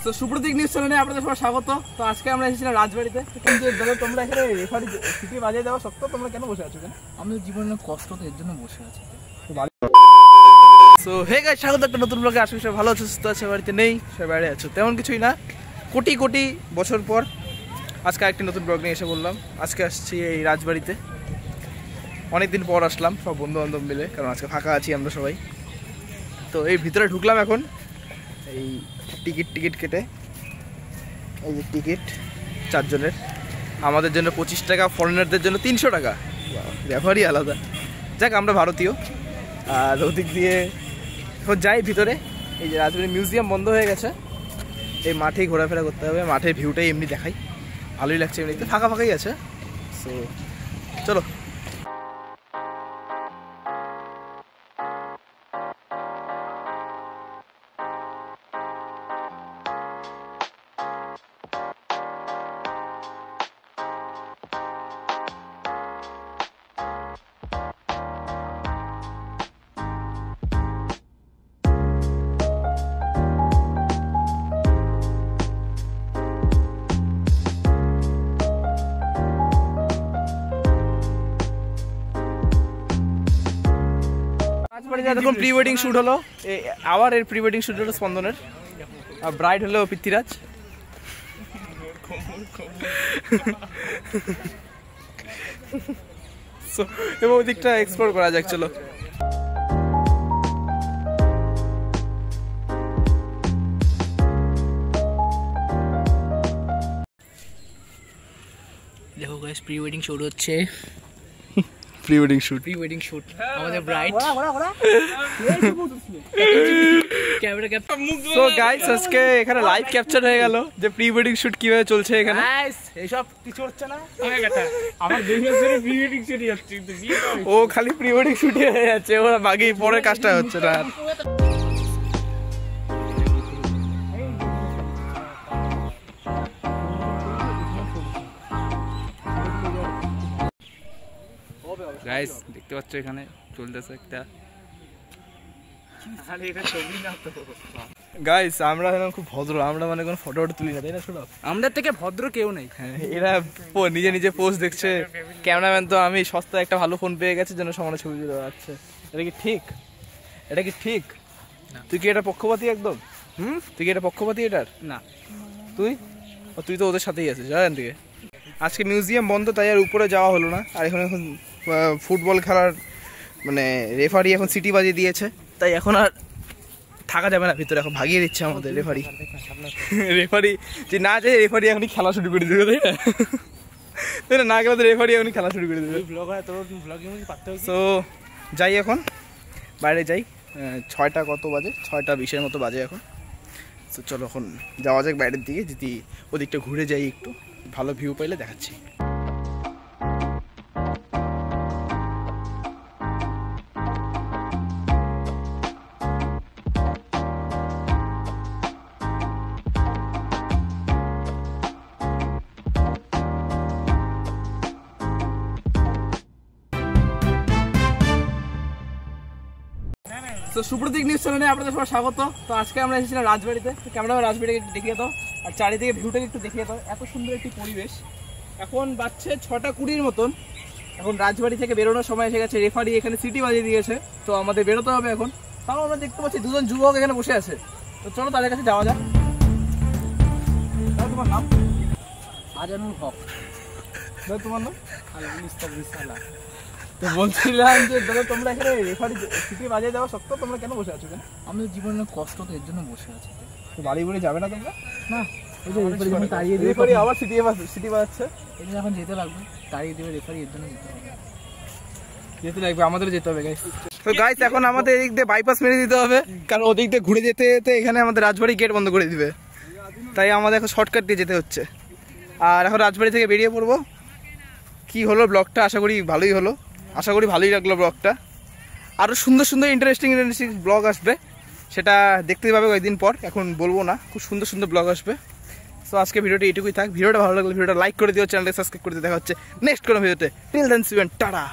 তো সুপ্রতীক নিউজ চ্যানেলে আপনাদের সবাই স্বাগত। তো আজকে আমরা এসেছিলাম রাজবাড়িতে। কিন্তু দাদা তোমরা এখানে রেফারি সিটি বাজিয়ে দেওয়া সত্ত্বেও তোমরা কেন বসে আছো? আমাদের জীবনের কষ্ট তো এর জন্য বসে আছি। সো হে গাইস, স্বাগত একটা নতুন ব্লগে। আশা করি সবাই ভালো আছো, সুস্থ আছে, বাড়িতে নেই, সবাই বাইরে আছো, তেমন কিছুই না। কোটি কোটি বছর পর আজকে একটি নতুন ব্লগ নিয়ে এসে বললাম। আজকে আসছি এই রাজবাড়িতে, অনেকদিন পর আসলাম সব বন্ধু বান্ধব মিলে, কারণ আজকে ফাঁকা আছি আমরা সবাই। তো এই ভিতরে ঢুকলাম এখন, এই টিকিট কেটে, এই যে টিকিট 4 জনের, আমাদের জন্য 25 টাকা, ফরেনারদের জন্য 300 টাকা, ব্যাপারই আলাদা। যাক, আমরা ভারতীয়। আর ওদিক দিয়ে এখন যাই ভিতরে। এই যে রাজবাড়ি মিউজিয়াম বন্ধ হয়ে গেছে, এই মাঠেই ঘোরাফেরা করতে হবে। মাঠের ভিউটাই এমনি দেখাই, ভালোই লাগছে, এমনিতে ফাঁকা ফাঁকাই আছে। সো চলো। দেখুন প্রি ওয়েডিং শ্যুট হলো, আবার এর প্রি ওয়েডিং শ্যুট হলো স্পন্দনের। আর ব্রাইড হলো পৃথ্বীরাজ। এবং ওই দিকটা এক্সপ্লোর করা যাক, চলো। দেখো গাইস, প্রি ওয়েডিং শুট হচ্ছে। প্রি ওয়েডিং শুট আমাদের ব্রাইড। সো গাইস, আজকে এখানে লাইভ ক্যাপচার হয়ে গেল যে প্রি ওয়েডিং শুট কিভাবে চলছে এখানে। এইসব কিছু হচ্ছে না, আমার প্রি ওয়েডিং শুটই হচ্ছে, ও খালি প্রি ওয়েডিং শুটই হয়ে যাচ্ছে, ওরা বাকি পরের কাজটা হচ্ছে না। গাইস দেখতে পাচ্ছ এখানে চলতেছে একটা। গাইস আমরা এখন খুব ভদ্র, আমরা মানে কোনো ফটো তুলি না, তাই না? শোনো, আমাদের থেকে ভদ্র কেউ নেই। হ্যাঁ, এরা নিজে নিজে পোস্ট দেখছে। ক্যামেরাম্যান তো আমি সস্তায় একটা ভালো ফোন পেয়ে গেছে, যেন সমানে ছবি তুলে যাচ্ছে। এটা কি ঠিক? এটা কি ঠিক? তুই কি এটা পক্ষপাতী একদম? তুই কি এটা পক্ষপাতী এটার? না। তুই তো ওদের সাথেই আছিস জানেন থেকে। আজকে মিউজিয়াম বন্ধ, তাই আর উপরে যাওয়া হলো না। আর এখন ফুটবল খেলার মানে রেফারি এখন সিটি বাজিয়ে দিয়েছে, তাই এখন আর থাকা যাবে না ভিতরে, এখন ভাগিয়ে দিচ্ছে আমাদের রেফারি। যে না যায়, রেফারি এখনই খেলা শুরু করে দেবে, তাই না? না গেলে তো রেফারি এখনই খেলা শুরু করে দেবে। সো যাই, এখন বাইরে যাই। 6টা কত বাজে? 6:20 মতো বাজে এখন। তো চলো এখন যাওয়া যাক বাইরের দিকে, যদি ওদিকটা ঘুরে যাই, একটু ভালো ভিউ পাইলে দেখাচ্ছি। তো সুপ্রতীক নিউজ চ্যানেলে আপনাদের সবাই স্বাগত। তো আজকে আমরা এসেছিলাম রাজবাড়িতে। ক্যামেরা রাজবাড়িকে একটু দেখিয়ে দাও, আর চারিদিকে ভিউটাকে একটু দেখিয়ে দাও। এত সুন্দর একটি পরিবেশ। এখন বাজছে 6:20 মতন। এখন রাজবাড়ি থেকে বেরোনোর সময় এসে গেছে। রেফারি এখানে সিটি বাজিয়ে দিয়েছে, তো আমাদের বেরোতে হবে এখন। তাও আমরা দেখতে পাচ্ছি 2জন যুবক এখানে বসে আছে। তো চলো তাদের কাছে যাওয়া যাক। তোমার নাম? আজানুল হক। তোমার নাম? তো বলছিলাম যে দাদা তোমরা এখানে রেফারি সিটি বাজিয়ে দেওয়া সত্ত্বেও তোমরা কেন বসে আছো? আমাদের জীবনের কষ্ট তো এর জন্য বসে আছি। তো বাড়ি বাড়ি যাবে না তোমরা? না, রেফারি আবার সিটি বাজাচ্ছে। এখানে এখন যেতে লাগবে, তাড়িয়ে দেবে রেফারি, এর জন্য যেতে লাগবে, আমাদের যেতে হবে গাইস। তো গাইস এখন আমাদের এদিক দিয়ে বাইপাস মেরে দিতে হবে, কারণ ওদিক দিয়ে ঘুরে যেতে যেতে এখানে আমাদের রাজবাড়ি গেট বন্ধ করে দিবে, তাই আমাদের এখন শর্টকাট দিয়ে যেতে হচ্ছে। আর এখন রাজবাড়ি থেকে বেরিয়ে পড়বো। কি হলো ব্লগটা? আশা করি ভালোই হলো, আশা করি ভালোই লাগলো ব্লগটা। আরও সুন্দর সুন্দর ইন্টারেস্টিং ব্লগ আসবে, সেটা দেখতে পাবে কয়েকদিন পর, এখন বলবো না। খুব সুন্দর সুন্দর ব্লগ আসবে। সো আজকে ভিডিওটা এটুকুই থাক। ভিডিওটা ভালো লাগলে ভিডিওটা লাইক করে দিও, চ্যানেলটা সাবস্ক্রাইব করে দিও। দেখা হচ্ছে নেক্সট কোনো ভিডিওতে। Till then see you and tata.